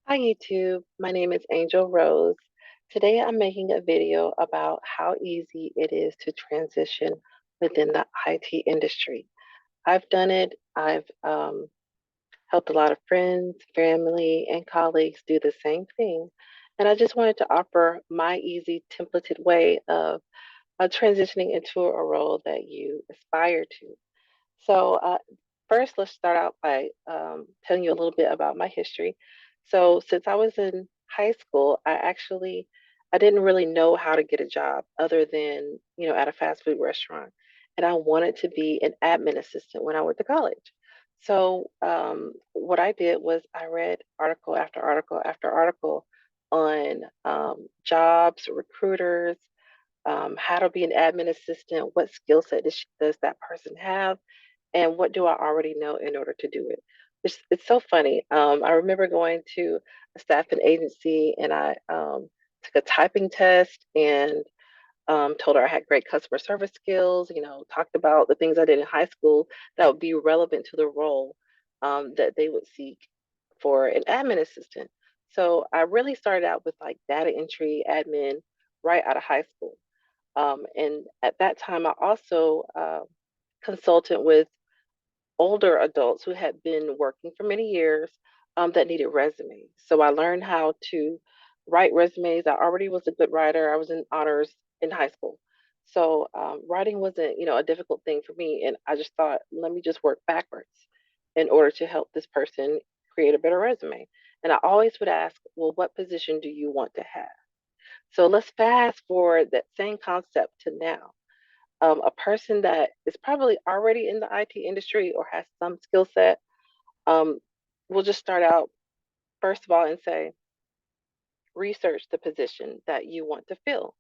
Hi YouTube, my name is Angel Rose. Today I'm making a video about how easy it is to transition within the IT industry. I've done it. I've helped a lot of friends, family, and colleagues do the same thing. And I just wanted to offer my easy templated way of transitioning into a role that you aspire to. So, first, let's start out by telling you a little bit about my history. So, since I was in high school, I didn't really know how to get a job other than, at a fast food restaurant. And I wanted to be an admin assistant when I went to college. So, what I did was I read article after article after article on jobs, recruiters, how to be an admin assistant, what skill set does that person have, and what do I already know in order to do it? It's so funny. I remember going to a staffing agency and I took a typing test and told her I had great customer service skills, talked about the things I did in high school that would be relevant to the role that they would seek for an admin assistant. So I really started out with like data entry, admin, right out of high school. And at that time, I also consulted with older adults who had been working for many years that needed resumes. So I learned how to write resumes. I already was a good writer. I was in honors in high school. So writing wasn't, a difficult thing for me. And I just thought, let me just work backwards in order to help this person create a better resume. And I always would ask, well, what position do you want to have? So let's fast forward that same concept to now. A person that is probably already in the IT industry or has some skill set, um, we'll just start out first of all and say, research the position that you want to fill.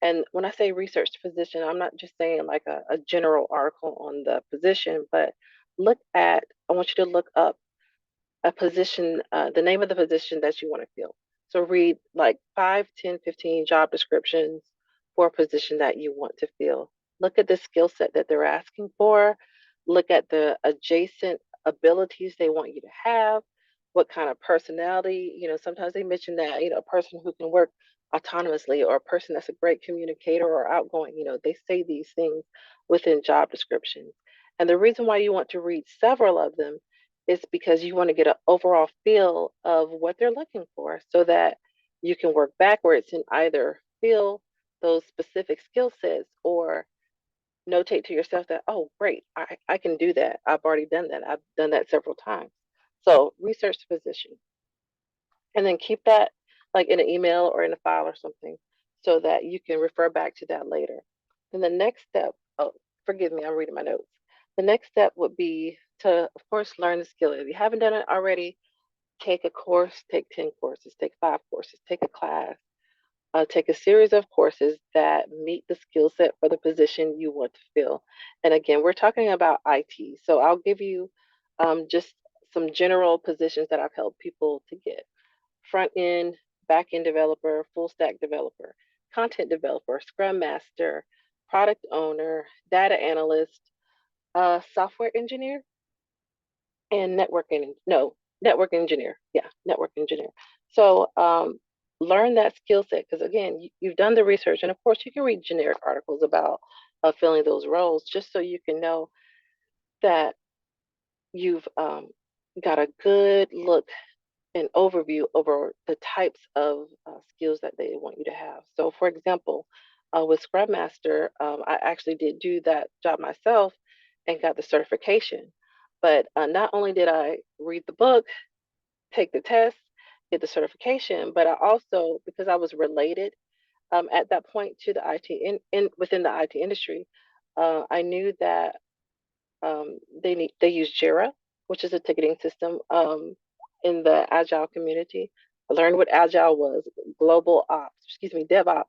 And when I say research the position, I'm not just saying like a general article on the position, but I want you to look up a position, the name of the position that you want to fill. So read like 5, 10, 15 job descriptions for a position that you want to fill. Look at the skill set that they're asking for. Look at the adjacent abilities they want you to have. What kind of personality, sometimes they mention that, a person who can work autonomously or a person that's a great communicator or outgoing, they say these things within job descriptions. And the reason why you want to read several of them is because you want to get an overall feel of what they're looking for so that you can work backwards and either fill those specific skill sets or notate to yourself that, oh, great, I can do that. I've already done that. I've done that several times. So research the position and then keep that like in an email or in a file or something so that you can refer back to that later. Then the next step, oh, forgive me, I'm reading my notes. The next step would be to, of course, learn the skill. If you haven't done it already, take a course, take 10 courses, take 5 courses, take a class, take a series of courses that meet the skill set for the position you want to fill. And again, we're talking about IT. So I'll give you just some general positions that I've helped people to get: front end, back end developer, full stack developer, content developer, scrum master, product owner, data analyst, software engineer, and networking. No, network engineer. Yeah, network engineer. So learn that skill set because again, you've done the research, and of course, you can read generic articles about filling those roles just so you can know that you've got a good look an overview over the types of skills that they want you to have. So, for example, with Scrum Master, I actually did do that job myself and got the certification. But not only did I read the book, take the test, get the certification, but I also, because I was related at that point to the IT in within the IT industry, I knew that they use Jira, which is a ticketing system in the Agile community. I learned what Agile was: global ops, excuse me, DevOps,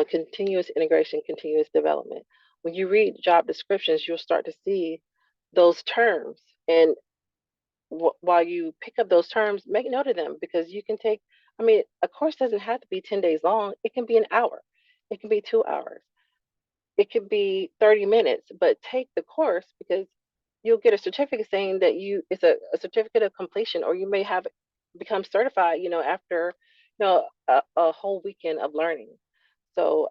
continuous integration, continuous development. When you read job descriptions, you'll start to see those terms. And while you pick up those terms, make note of them because you can take. I mean, a course doesn't have to be 10 days long. It can be an hour. It can be 2 hours. It could be 30 minutes, but take the course because you'll get a certificate saying that it's a certificate of completion, or you may have become certified, after, a whole weekend of learning. So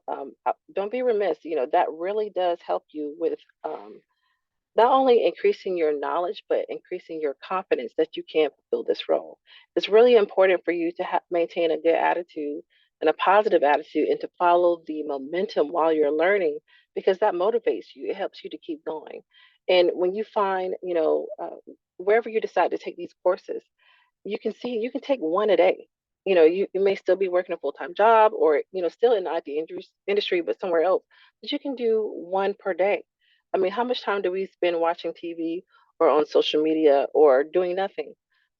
don't be remiss. That really does help you with not only increasing your knowledge, but increasing your confidence that you can fulfill this role. It's really important for you to maintain a good attitude and a positive attitude and to follow the momentum while you're learning because that motivates you. It helps you to keep going. And when you find, wherever you decide to take these courses, you can take one a day. You may still be working a full-time job or still in the IT industry but somewhere else, but you can do one per day. I mean, how much time do we spend watching TV or on social media or doing nothing?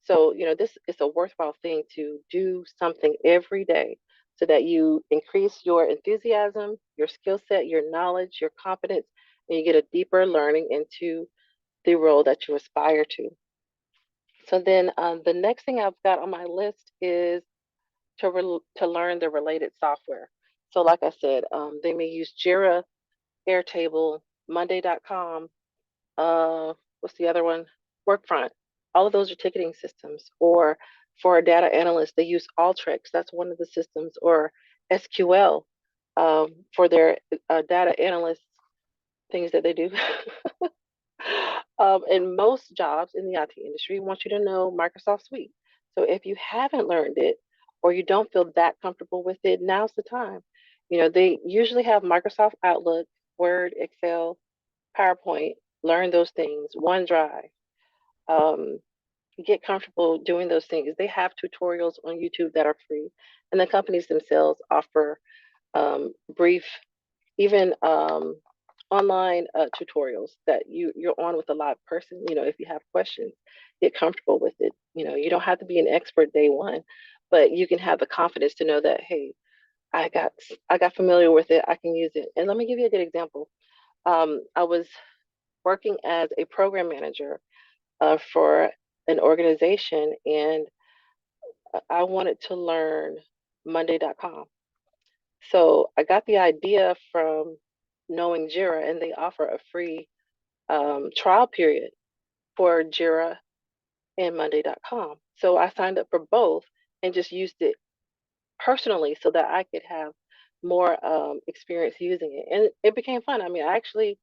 So this is a worthwhile thing to do something every day so that you increase your enthusiasm, your skill set, your knowledge, your confidence, and you get a deeper learning into the role that you aspire to. So then the next thing I've got on my list is to learn the related software. So like I said, they may use Jira, Airtable, Monday.com. What's the other one? Workfront. All of those are ticketing systems. Or for a data analyst, they use Alteryx. That's one of the systems. Or SQL for their data analyst things that they do. And most jobs in the IT industry want you to know Microsoft Suite. So if you haven't learned it or you don't feel that comfortable with it, now's the time. They usually have Microsoft Outlook, Word, Excel, PowerPoint. Learn those things. OneDrive. Um, get comfortable doing those things. They have tutorials on YouTube that are free, and the companies themselves offer brief even online tutorials that you're on with a live person. If you have questions, get comfortable with it. You don't have to be an expert day one, but you can have the confidence to know that, hey, i got I got familiar with it, I can use it. And let me give you a good example. I was working as a program manager for an organization, and I wanted to learn Monday.com. So I got the idea from knowing Jira, and they offer a free trial period for Jira and Monday.com. So I signed up for both and just used it personally so that I could have more experience using it. And it became fun. I mean, I actually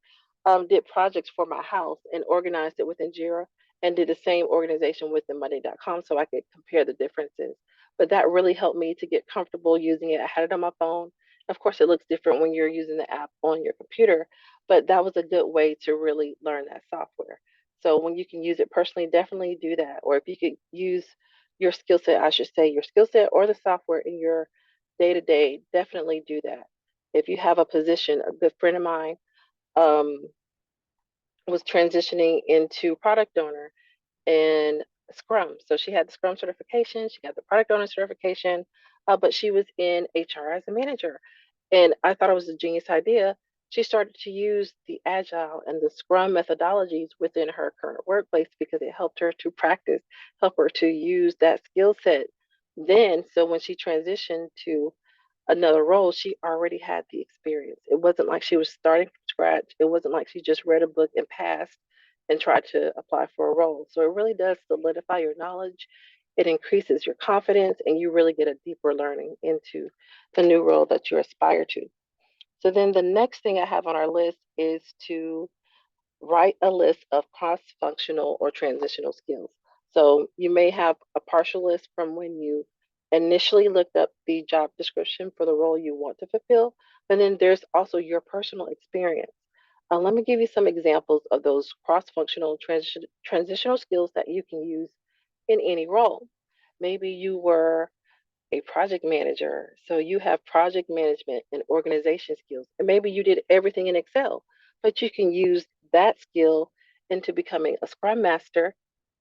did projects for my house and organized it within Jira and did the same organization within Monday.com so I could compare the differences. But that really helped me to get comfortable using it. I had it on my phone. Of course, it looks different when you're using the app on your computer, but that was a good way to really learn that software. So when you can use it personally, definitely do that. Or if you could use your skill set, I should say, your skill set or the software in your day to day, definitely do that. If you have a position, a good friend of mine um, was transitioning into product owner and Scrum. So she had the Scrum certification, she got the product owner certification, but she was in HR as a manager. And I thought it was a genius idea. She started to use the Agile and the Scrum methodologies within her current workplace because it helped her to practice, help her to use that skill set. Then, so when she transitioned to another role, she already had the experience. It wasn't like she was starting from scratch. It wasn't like she just read a book and passed and tried to apply for a role. So it really does solidify your knowledge. It increases your confidence, and you really get a deeper learning into the new role that you aspire to. So then the next thing I have on our list is to write a list of cross-functional or transitional skills. So you may have a partial list from when you initially looked up the job description for the role you want to fulfill, but then there's also your personal experience. Let me give you some examples of those cross-functional transitional skills that you can use in any role. Maybe you were a project manager. So you have project management and organization skills. And maybe you did everything in Excel, but you can use that skill into becoming a scrum master.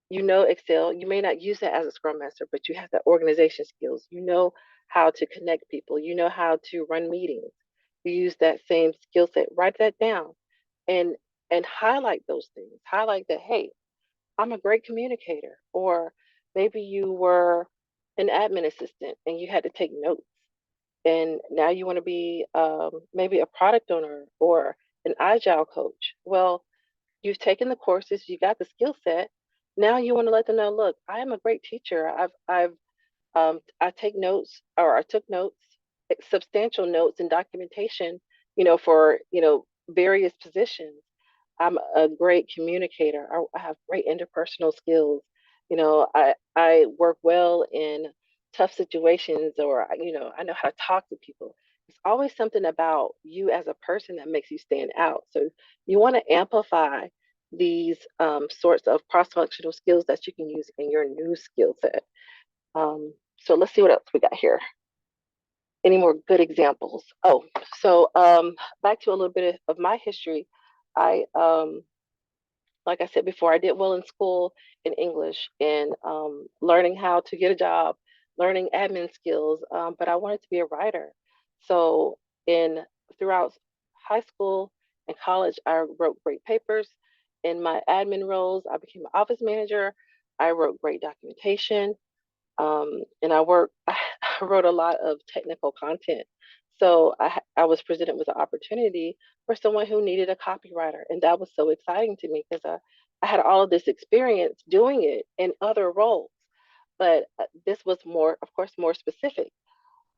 You know Excel. You may not use it as a scrum master, but you have the organization skills. You know how to connect people. You know how to run meetings. You use that same skill set. Write that down and highlight those things. Highlight that, hey, I'm a great communicator. Or maybe you were an admin assistant and you had to take notes. And now you want to be maybe a product owner or an agile coach. Well, you've taken the courses, you got the skill set. Now you want to let them know, look, I am a great teacher. I take notes, or I took notes, substantial notes and documentation, for, various positions. I'm a great communicator. I have great interpersonal skills. I work well in tough situations, or, I know how to talk to people. It's always something about you as a person that makes you stand out. So you want to amplify these sorts of cross-functional skills that you can use in your new skill set. So let's see what else we got here. Any more good examples? Oh, so back to a little bit of my history. I, like I said before, I did well in school in English and learning how to get a job, learning admin skills, but I wanted to be a writer. So in throughout high school and college, I wrote great papers. In my admin roles, I became an office manager. I wrote great documentation. And I wrote a lot of technical content. So I was presented with an opportunity for someone who needed a copywriter. And that was so exciting to me because I had all of this experience doing it in other roles. But this was more, of course, more specific.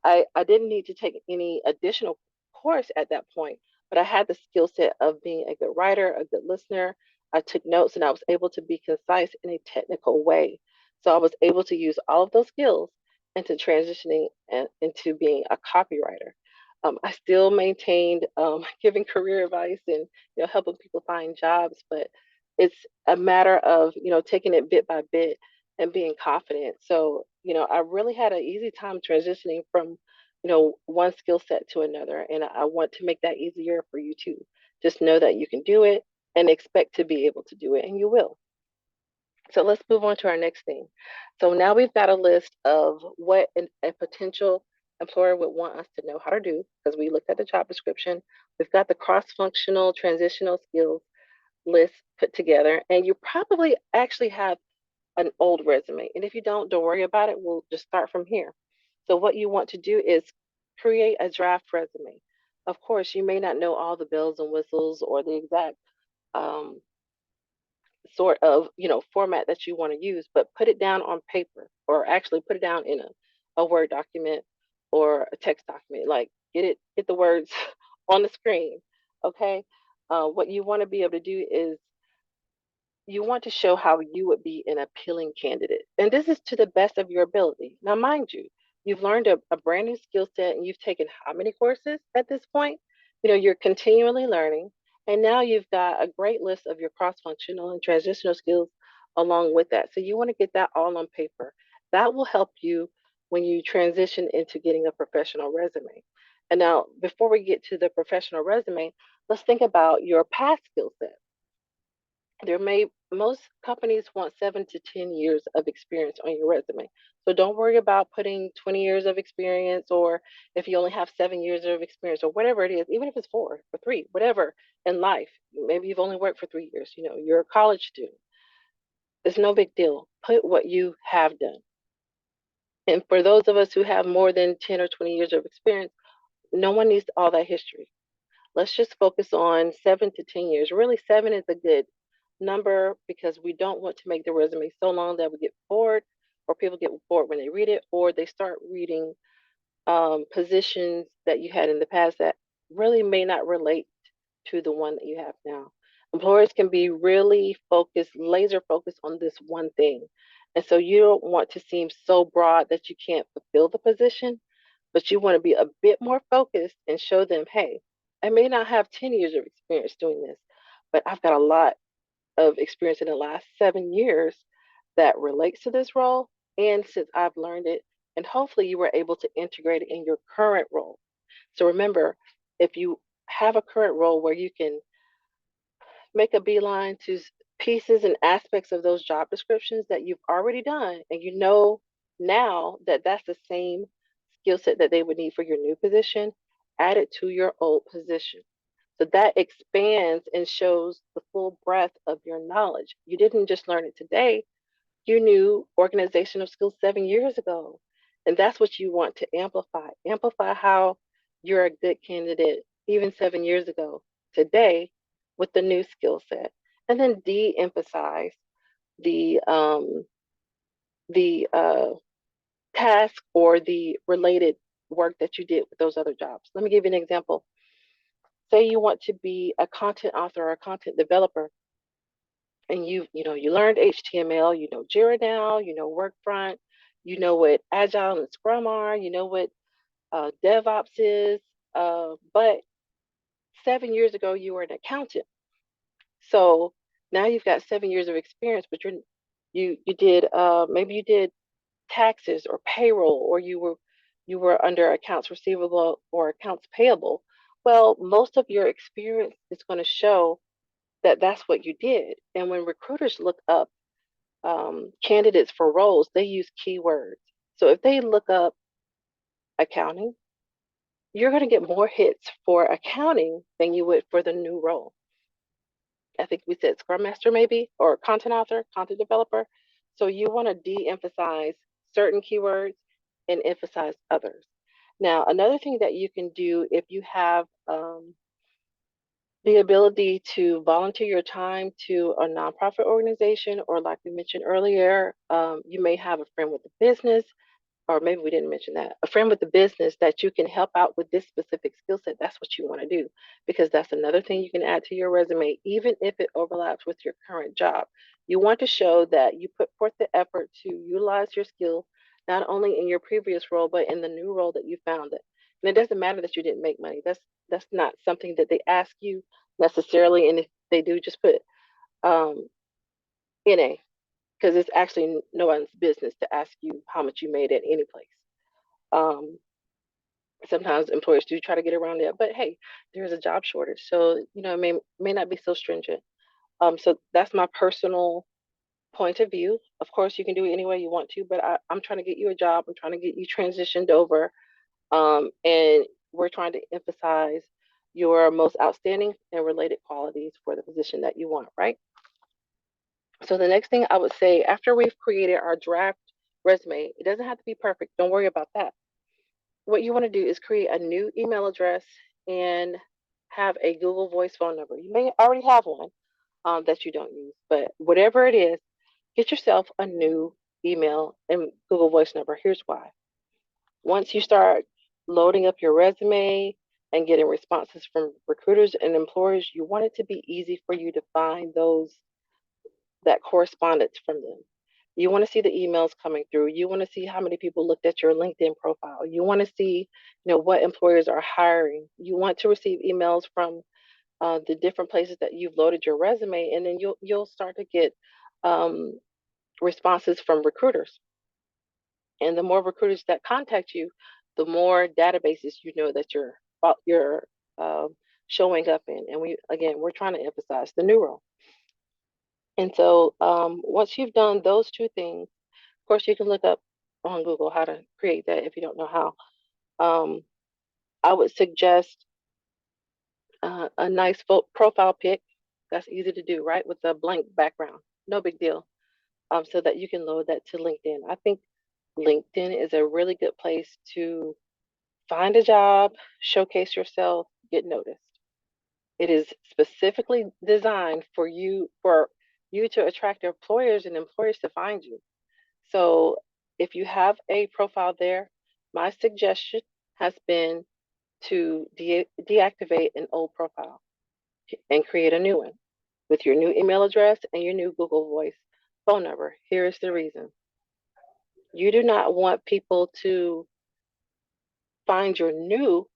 I didn't need to take any additional course at that point, but I had the skill set of being a good writer, a good listener. I took notes and I was able to be concise in a technical way. So I was able to use all of those skills into transitioning into being a copywriter. I still maintained giving career advice and helping people find jobs, but it's a matter of taking it bit by bit and being confident. So, I really had an easy time transitioning from, one skill set to another. And I want to make that easier for you too. Just know that you can do it and expect to be able to do it, and you will. So let's move on to our next thing. So now we've got a list of what a potential employer would want us to know how to do because we looked at the job description. We've got the cross functional transitional skills list put together, and you probably actually have an old resume. And if you don't worry about it. We'll just start from here. So, what you want to do is create a draft resume. Of course, you may not know all the bells and whistles or the exact um, sort of format that you want to use, but put it down on paper, or actually put it down in a Word document or a text document. Like get the words on the screen. Okay. What you want to be able to do is you want to show how you would be an appealing candidate. And this is to the best of your ability. Now, mind you, you've learned a brand new skill set and you've taken how many courses at this point? You're continually learning. And now you've got a great list of your cross functional and transitional skills along with that. So you want to get that all on paper. That will help you when you transition into getting a professional resume. And now, before we get to the professional resume, let's think about your past skill set. Most companies want 7 to 10 years of experience on your resume. So don't worry about putting 20 years of experience, or if you only have 7 years of experience, or whatever it is, even if it's 4 or 3, whatever in life. Maybe you've only worked for 3 years, you're a college student. It's no big deal. Put what you have done. And for those of us who have more than 10 or 20 years of experience, no one needs all that history. Let's just focus on 7 to 10 years. Really, seven is a good number because we don't want to make the resume so long that we get bored, or people get bored when they read it, or they start reading positions that you had in the past that really may not relate to the one that you have now. Employers can be really focused, laser focused on this one thing. And so you don't want to seem so broad that you can't fulfill the position, but you want to be a bit more focused and show them, hey, I may not have 10 years of experience doing this, but I've got a lot of experience in the last 7 years that relates to this role. And since I've learned it, and hopefully you were able to integrate it in your current role. So remember, if you have a current role where you can make a beeline to pieces and aspects of those job descriptions that you've already done, and you know now that that's the same skill set that they would need for your new position, add it to your old position. So that expands and shows the full breadth of your knowledge. You didn't just learn it today, you knew organizational skills 7 years ago. And that's what you want to amplify. Amplify how you're a good candidate even 7 years ago today with the new skill set. And then de emphasize the um, the task or the related work that you did with those other jobs. Let me give you an example. Say you want to be a content author or a content developer, and you learned HTML, you know Jira now, you know Workfront, you know what Agile and Scrum are, you know what DevOps is, but 7 years ago you were an accountant. So now you've got 7 years of experience, but you did maybe you did taxes or payroll, or you were under accounts receivable or accounts payable. Well, most of your experience is going to show that that's what you did. And when recruiters look up candidates for roles, they use keywords. So if they look up accounting, you're going to get more hits for accounting than you would for the new role. I think we said Scrum Master maybe, or content author, content developer. So you want to de-emphasize certain keywords and emphasize others. Now, another thing that you can do if you have the ability to volunteer your time to a nonprofit organization, or like we mentioned earlier, you may have a friend with a business, or maybe we didn't mention that, a friend with a business that you can help out with this specific skill set. That's what you want to do, because that's another thing you can add to your resume, even if it overlaps with your current job. You want to show that you put forth the effort to utilize your skill, not only in your previous role, but in the new role that you found it. And it doesn't matter that you didn't make money. That's not something that they ask you necessarily. And if they do, just put um, NA, because it's actually no one's business to ask you how much you made at any place. Um, Sometimes employers do try to get around that, but hey, there's a job shortage, so it may not be so stringent. So that's my personal point of view. Of course, you can do it any way you want to, but I'm trying to get you a job. I'm trying to get you transitioned over, and we're trying to emphasize your most outstanding and related qualities for the position that you want, right? So the next thing I would say, after we've created our draft resume, it doesn't have to be perfect. Don't worry about that. What you want to do is create a new email address and have a Google Voice phone number. You may already have one that you don't use, but whatever it is, get yourself a new email and Google Voice number. Here's why. Once you start loading up your resume and getting responses from recruiters and employers, you want it to be easy for you to find that correspondence from them. You want to see the emails coming through. You want to see how many people looked at your LinkedIn profile. You want to see, what employers are hiring. You want to receive emails from the different places that you've loaded your resume, and then you'll start to get um, responses from recruiters. And the more recruiters that contact you, the more databases that you're uh, showing up in. And we're trying to emphasize the new role. And so once you've done those two things, of course, you can look up on Google how to create that if you don't know how. Um, I would suggest a nice profile pic. That's easy to do, right? With a blank background. No big deal. So that you can load that to LinkedIn. I think LinkedIn is a really good place to find a job, showcase yourself, get noticed. It is specifically designed for you to attract employers and employers to find you. So if you have a profile there, my suggestion has been to deactivate an old profile and create a new one with your new email address and your new Google Voice phone number. Here is the reason. You do not want people to find your new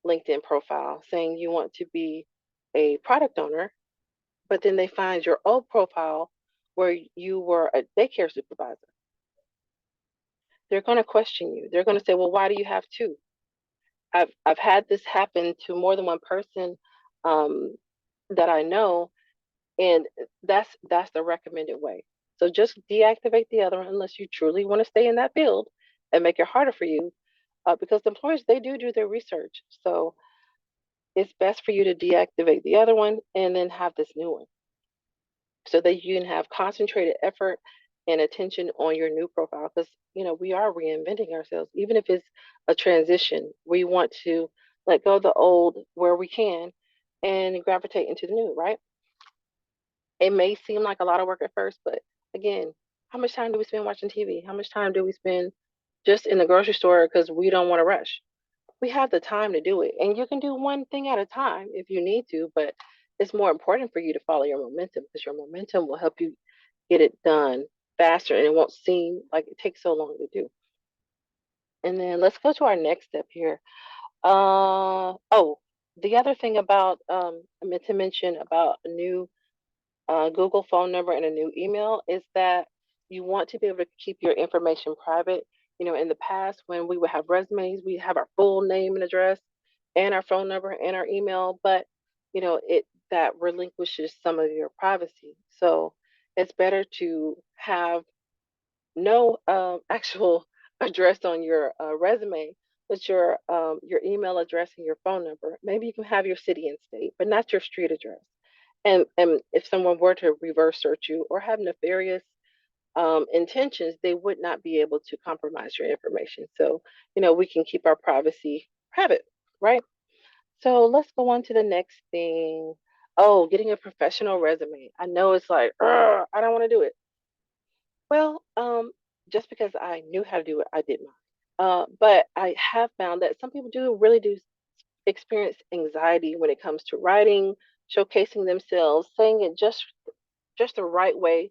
LinkedIn profile saying you want to be a product owner, but then they find your old profile where you were a daycare supervisor. They're going to question you. They're going to say, well, why do you have two? I've had this happen to more than one person um, that I know, and that's the recommended way. So just deactivate the other one unless you truly want to stay in that field and make it harder for you, because employers they do their research. So it's best for you to deactivate the other one and then have this new one, so that you can have concentrated effort and attention on your new profile, because we are reinventing ourselves. Even if it's a transition, we want to let go of the old where we can and gravitate into the new, right? It may seem like a lot of work at first, but Again, how much time do we spend watching TV? How much time do we spend just in the grocery store because we don't want to rush? We have the time to do it. And you can do one thing at a time if you need to, but it's more important for you to follow your momentum because your momentum will help you get it done faster and it won't seem like it takes so long to do. And then let's go to our next step here. Oh, the other thing about I meant to mention about a new Google phone number and a new email is that you want to be able to keep your information private. In the past, when we would have resumes, we have our full name and address and our phone number and our email, but it that relinquishes some of your privacy. So it's better to have no actual address on your resume, but your email address and your phone number. Maybe you can have your city and state, but not your street address. And if someone were to reverse search you or have nefarious intentions, they would not be able to compromise your information. So we can keep our privacy private, right? So let's go on to the next thing. Oh, getting a professional resume. I know it's like, I don't want to do it. Well, just because I knew how to do it, I did not. But I have found that some people do experience anxiety when it comes to writing, showcasing themselves, saying it just the right way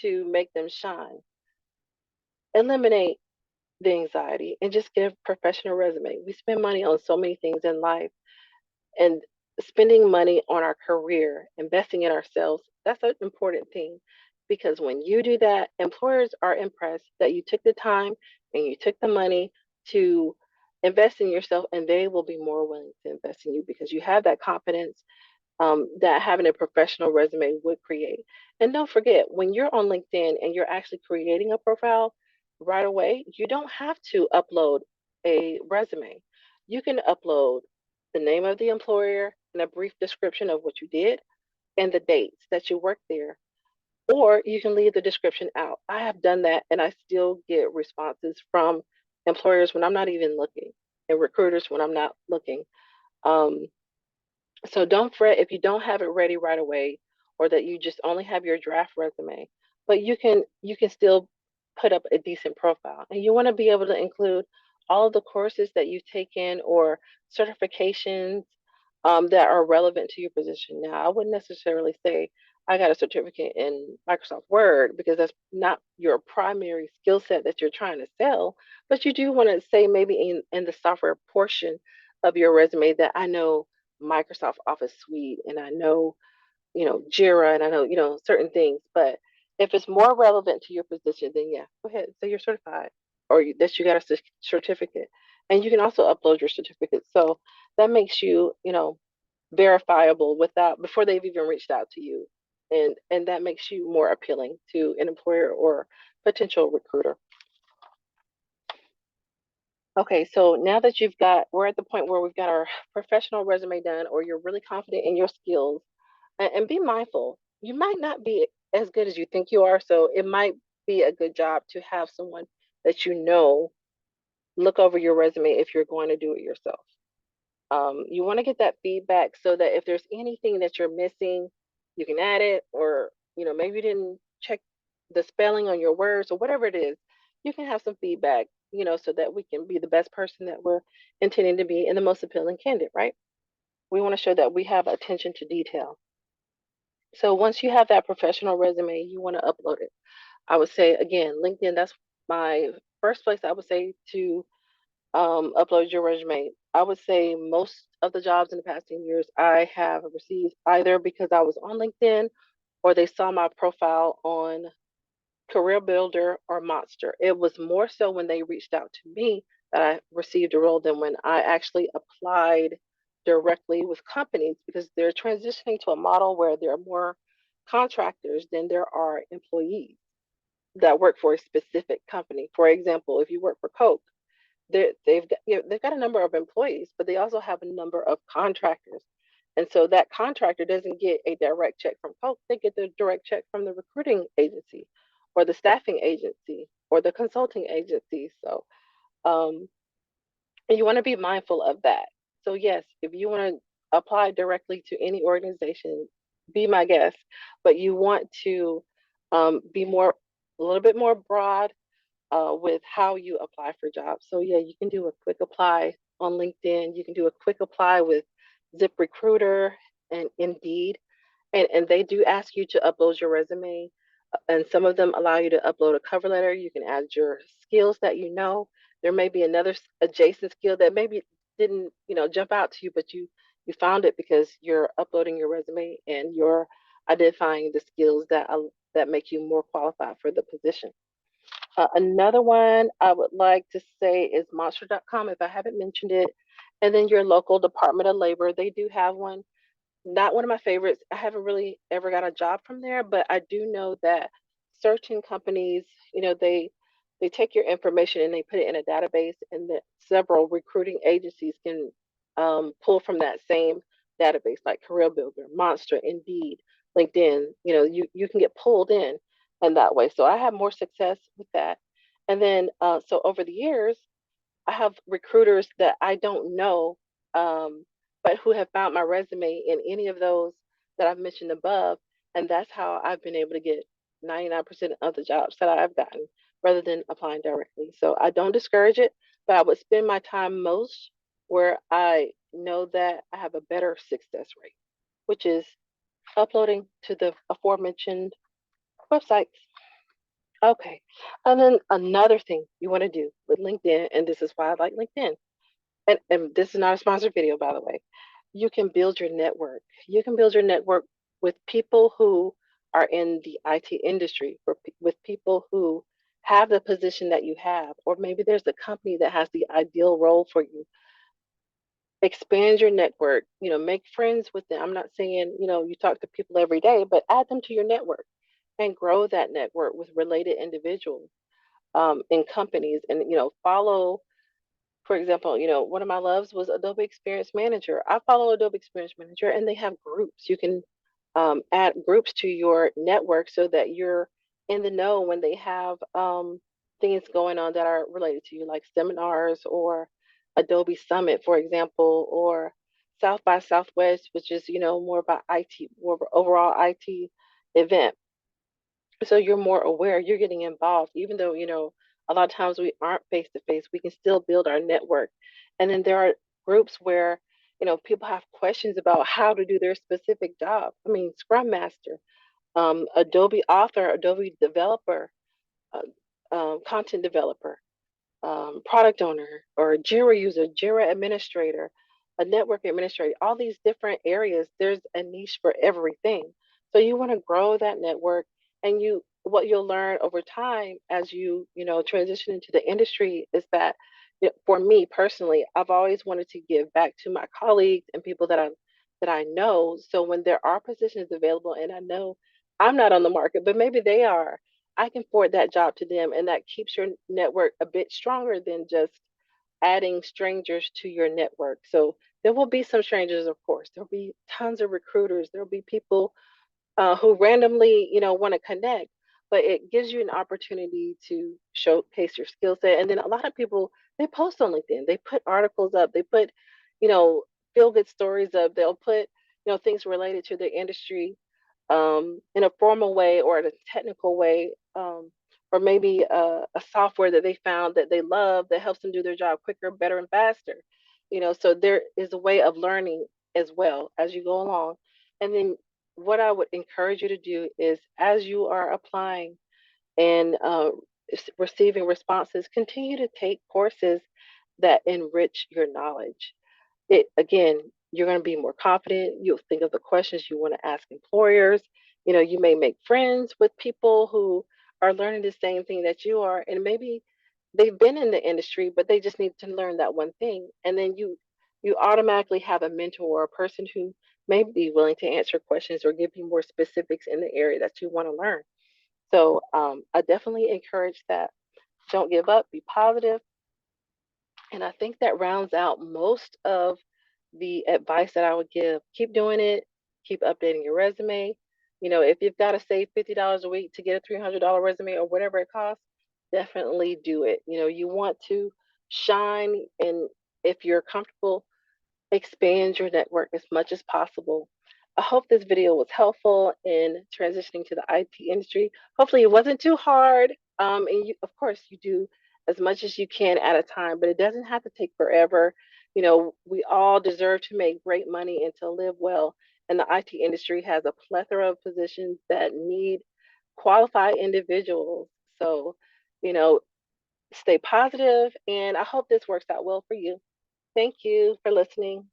to make them shine. Eliminate the anxiety and just get a professional resume. We spend money on so many things in life, and spending money on our career, investing in ourselves, that's an important thing because when you do that, employers are impressed that you took the time and you took the money to invest in yourself, and they will be more willing to invest in you because you have that confidence that having a professional resume would create. And don't forget, when you're on LinkedIn and you're actually creating a profile right away, you don't have to upload a resume. You can upload the name of the employer and a brief description of what you did and the dates that you worked there. Or you can leave the description out. I have done that and I still get responses from employers when I'm not even looking and recruiters when I'm not looking. Um, so don't fret if you don't have it ready right away or that you just only have your draft resume, but you can still put up a decent profile. And you want to be able to include all of the courses that you've taken or certifications that are relevant to your position. Now, I wouldn't necessarily say I got a certificate in Microsoft Word because that's not your primary skill set that you're trying to sell, but you do want to say maybe in the software portion of your resume that I know Microsoft Office Suite and I know, Jira and I know, certain things. But if it's more relevant to your position, then yeah, go ahead, say you're certified or that you got a certificate. And you can also upload your certificate. So that makes you, verifiable without before they've even reached out to you. And that makes you more appealing to an employer or potential recruiter. Okay, so now that we're at the point where we've got our professional resume done, or you're really confident in your skills, and be mindful. You might not be as good as you think you are, so it might be a good job to have someone that you know look over your resume if you're going to do it yourself. You want to get that feedback so that if there's anything that you're missing, you can add it, or maybe you didn't check the spelling on your words or whatever it is. You can have some feedback, so that we can be the best person that we're intending to be and the most appealing candidate, right? We want to show that we have attention to detail. So once you have that professional resume, you want to upload it. I would say again, LinkedIn, that's my first place I would say to upload your resume. I would say most of the jobs in the past 10 years I have received either because I was on LinkedIn or they saw my profile on Career Builder or Monster. It was more so when they reached out to me that I received a role than when I actually applied directly with companies because they're transitioning to a model where there are more contractors than there are employees that work for a specific company. For example, if you work for Coke, they've got a number of employees, but they also have a number of contractors. And so that contractor doesn't get a direct check from Coke, they get the direct check from the recruiting agency or the staffing agency or the consulting agency. So um, and you want to be mindful of that. So yes, if you want to apply directly to any organization, be my guest, but you want to Be a little bit more broad with how you apply for jobs. So yeah, you can do a quick apply on LinkedIn. You can do a quick apply with ZipRecruiter and Indeed, and they do ask you to upload your resume. And some of them allow you to upload a cover letter. You can add your skills that you know. There may be another adjacent skill that maybe didn't, jump out to you, but you found it because you're uploading your resume and you're identifying the skills that make you more qualified for the position. Another one I would like to say is monster.com if I haven't mentioned it. And then your local Department of Labor, they do have one. Not one of my favorites. I haven't really ever got a job from there, but I do know that certain companies, they take your information and they put it in a database, and that several recruiting agencies can pull from that same database, like Career Builder, Monster, Indeed, LinkedIn. You can get pulled in that way. So I have more success with that. And then so over the years, I have recruiters that I don't know, but who have found my resume in any of those that I've mentioned above. And that's how I've been able to get 99% of the jobs that I've gotten rather than applying directly. So I don't discourage it, but I would spend my time most where I know that I have a better success rate, which is uploading to the aforementioned websites. Okay. And then another thing you want to do with LinkedIn, and this is why I like LinkedIn, and this is not a sponsored video, by the way. You can build your network. You can build your network with people who are in the IT industry, with people who have the position that you have, or maybe there's a company that has the ideal role for you. Expand your network, make friends with them. I'm not saying, you talk to people every day, but add them to your network and grow that network with related individuals in companies, and follow. For example, one of my loves was Adobe Experience Manager. I follow Adobe Experience Manager, and they have groups. You can add groups to your network so that you're in the know when they have things going on that are related to you, like seminars or Adobe Summit, for example, or South by Southwest, which is more about IT, more of an overall IT event. So you're more aware, you're getting involved, even though, a lot of times we aren't face to face, we can still build our network. And then there are groups where, people have questions about how to do their specific job. I mean, Scrum Master, Adobe author, Adobe developer, content developer, product owner, or Jira user, Jira administrator, a network administrator, all these different areas, there's a niche for everything. So you want to grow that network, and what you'll learn over time as you transition into the industry is that for me personally, I've always wanted to give back to my colleagues and people that I know. So when there are positions available and I know I'm not on the market, but maybe they are, I can forward that job to them, and that keeps your network a bit stronger than just adding strangers to your network. So there will be some strangers, of course. There'll be tons of recruiters. There'll be people who randomly, want to connect, but it gives you an opportunity to showcase your skill set. And then a lot of people, they post on LinkedIn. They put articles up. They put, you know, feel good stories up. They'll put, things related to their industry in a formal way or in a technical way, or maybe a software that they found that they love that helps them do their job quicker, better, and faster. So there is a way of learning as well as you go along. And then what I would encourage you to do is, as you are applying and receiving responses, continue to take courses that enrich your knowledge. It again, you're going to be more confident. You'll think of the questions you want to ask employers. You may make friends with people who are learning the same thing that you are, and maybe they've been in the industry, but they just need to learn that one thing. And then you automatically have a mentor or a person who may be willing to answer questions or give you more specifics in the area that you want to learn. So I definitely encourage that. Don't give up. Be positive. And I think that rounds out most of the advice that I would give. Keep doing it, keep updating your resume. If you've got to save $50 a week to get a $300 resume or whatever it costs, definitely do it. You want to shine, and if you're comfortable, expand your network as much as possible. I hope this video was helpful in transitioning to the IT industry. Hopefully, it wasn't too hard. And you, of course, you do as much as you can at a time, but it doesn't have to take forever. You know, we all deserve to make great money and to live well. And the IT industry has a plethora of positions that need qualified individuals. So, you know, stay positive, and I hope this works out well for you. Thank you for listening.